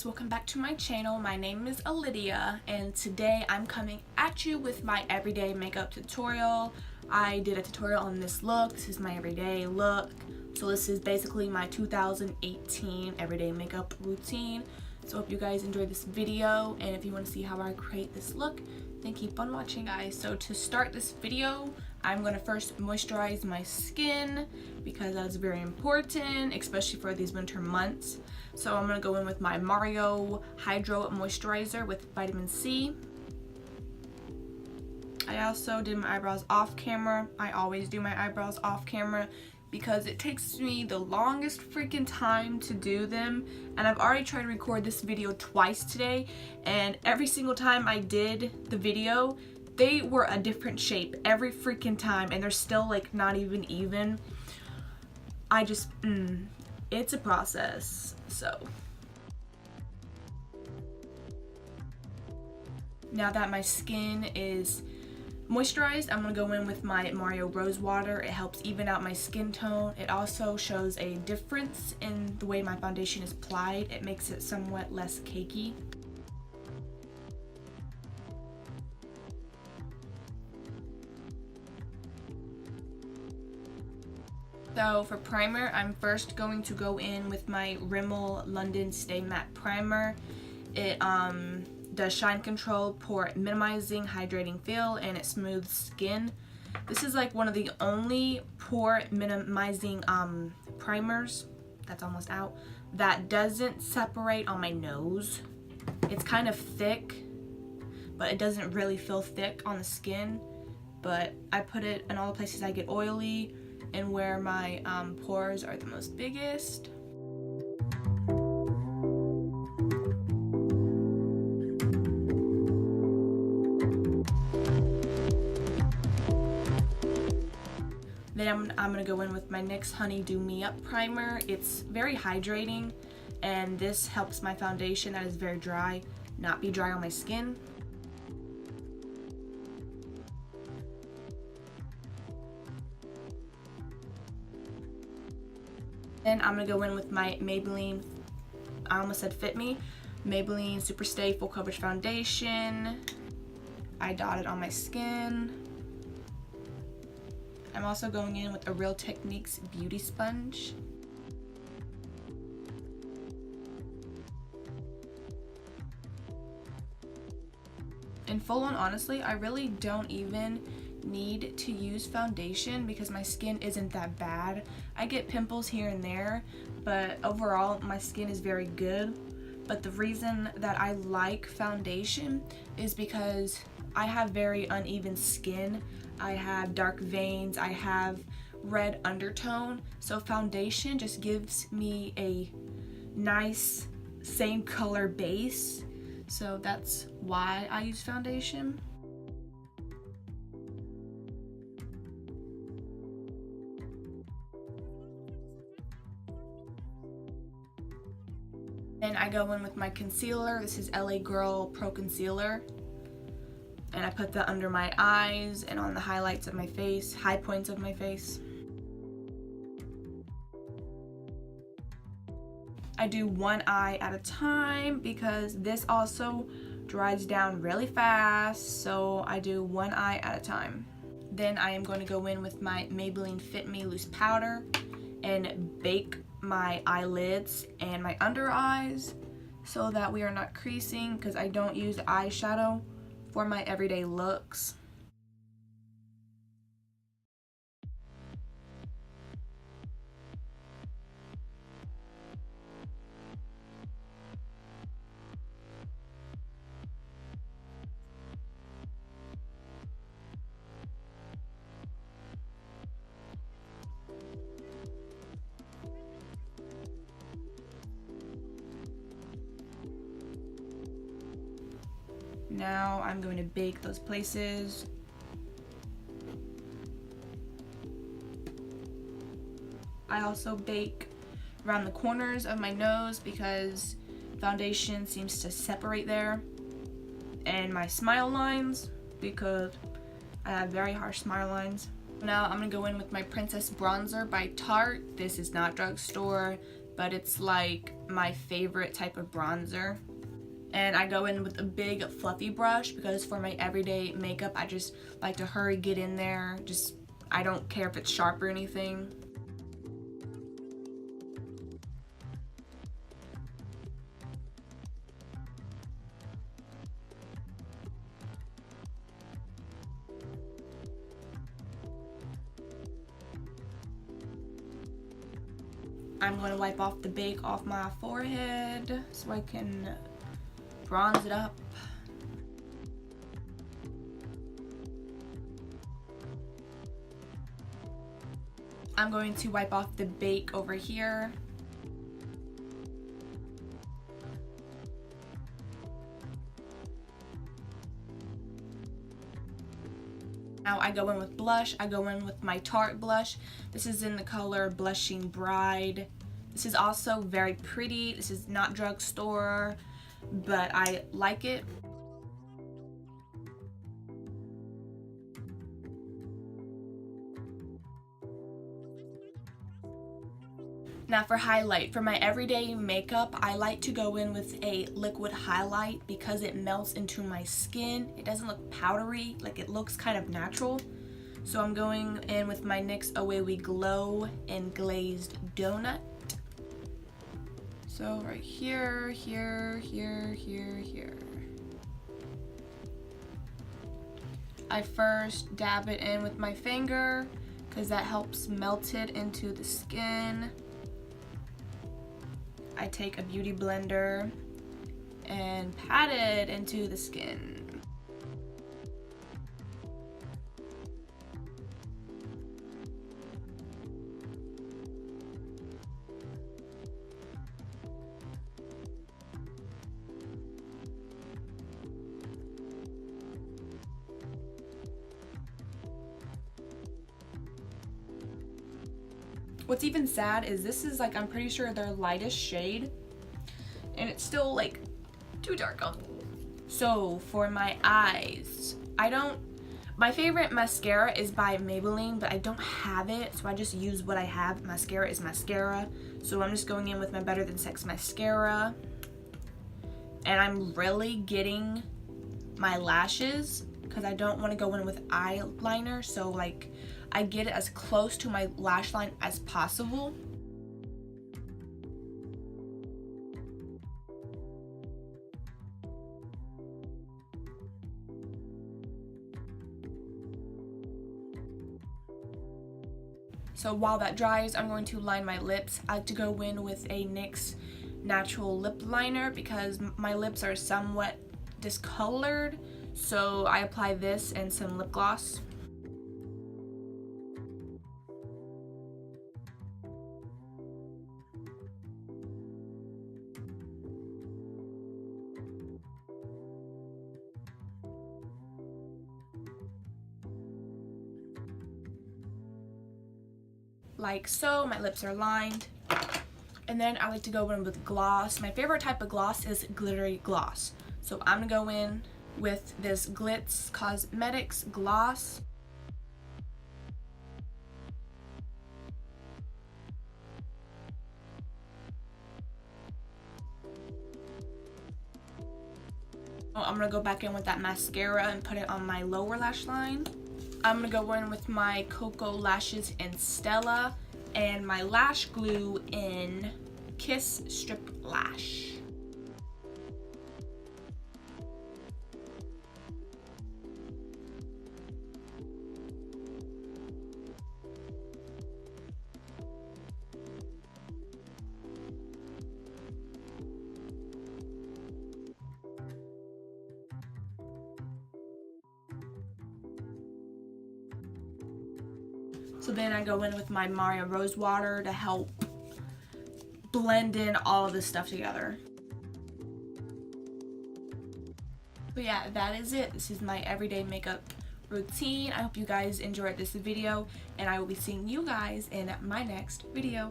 guys, welcome back to my channel. My name is Lydia and today I'm coming at you with my everyday makeup tutorial. I did a tutorial on this look. This is my everyday look. So this is basically my 2018 everyday makeup routine. So I hope you guys enjoy this video, and if you want to see how I create this look, then keep on watching, guys. So to start this video, I'm going to first moisturize my skin because that's very important, especially for these winter months. So I'm going to go in with my Mario Hydro Moisturizer with vitamin C. I also did my eyebrows off camera. I always do my eyebrows off camera because it takes me the longest freaking time to do them, and I've already tried to record this video twice today, and every single time I did the video they were a different shape every freaking time, and they're still like not even. I just it's a process. So now that my skin is moisturized, I'm going to go in with my Mario Rose Water. It helps even out my skin tone. It also shows a difference in the way my foundation is applied. It makes it somewhat less cakey. So for primer, I'm first going to go in with my Rimmel London Stay Matte Primer. It does shine control, pore minimizing, hydrating feel, and it smooths skin. This is like one of the only pore minimizing primers, that's almost out, that doesn't separate on my nose. It's kind of thick, but it doesn't really feel thick on the skin. But I put it in all the places I get oily and where my pores are the most biggest. Then I'm gonna go in with my NYX Honey Do Me Up primer. It's very hydrating, and this helps my foundation that is very dry not be dry on my skin. Then I'm gonna go in with my Maybelline, I almost said Fit Me, Maybelline Super Stay Full Coverage Foundation. I dot it on my skin. I'm also going in with a Real Techniques Beauty Sponge. And full on, honestly, I really don't even need to use foundation because my skin isn't that bad. I get pimples here and there, but overall my skin is very good. But the reason that I like foundation is because I have very uneven skin. I have dark veins, I have red undertone, so foundation just gives me a nice same color base. So that's why I use foundation. Then I go in with my concealer. This is LA Girl Pro Concealer. And I put that under my eyes and on the highlights of my face, high points of my face. I do one eye at a time because this also dries down really fast, so I do one eye at a time. Then I am going to go in with my Maybelline Fit Me Loose Powder and bake my eyelids and my under eyes so that we are not creasing, because I don't use eyeshadow for my everyday looks. Now I'm going to bake those places. I also bake around the corners of my nose because foundation seems to separate there, and my smile lines because I have very harsh smile lines. Now I'm gonna go in with my Princess Bronzer by Tarte. This is not drugstore, but it's like my favorite type of bronzer. And I go in with a big fluffy brush because for my everyday makeup, I just like to hurry get in there. I don't care if it's sharp or anything. I'm going to wipe off the bake off my forehead so I can bronze it up. I'm going to wipe off the bake over here. Now I go in with blush. I go in with my Tarte blush. This is in the color Blushing Bride. This is also very pretty. This is not drugstore, but I like it. Now for highlight, for my everyday makeup, I like to go in with a liquid highlight because it melts into my skin. It doesn't look powdery, like it looks kind of natural. So I'm going in with my NYX Away We Glow in Glazed Donut. So right here, here, here, here, here. I first dab it in with my finger because that helps melt it into the skin. I take a beauty blender and pat it into the skin. What's even sad is this is like, I'm pretty sure their lightest shade and it's still like too dark on me. So for my eyes, my favorite mascara is by Maybelline, but I don't have it, so I just use what I have. Mascara is mascara. So I'm just going in with my Better Than Sex mascara. And I'm really getting my lashes because I don't want to go in with eyeliner, so like I get it as close to my lash line as possible. So while that dries, I'm going to line my lips. I like to go in with a NYX natural lip liner because my lips are somewhat discolored. So I apply this and some lip gloss. Like so, my lips are lined. And then I like to go in with gloss. My favorite type of gloss is glittery gloss. So I'm gonna go in with this Glitz Cosmetics gloss. I'm gonna go back in with that mascara and put it on my lower lash line. I'm gonna go in with my Cocoa Lashes in Stella and my lash glue in Kiss Strip Lash. So then I go in with my Mario Rose Water to help blend in all of this stuff together. But yeah, that is it. This is my everyday makeup routine. I hope you guys enjoyed this video, and I will be seeing you guys in my next video.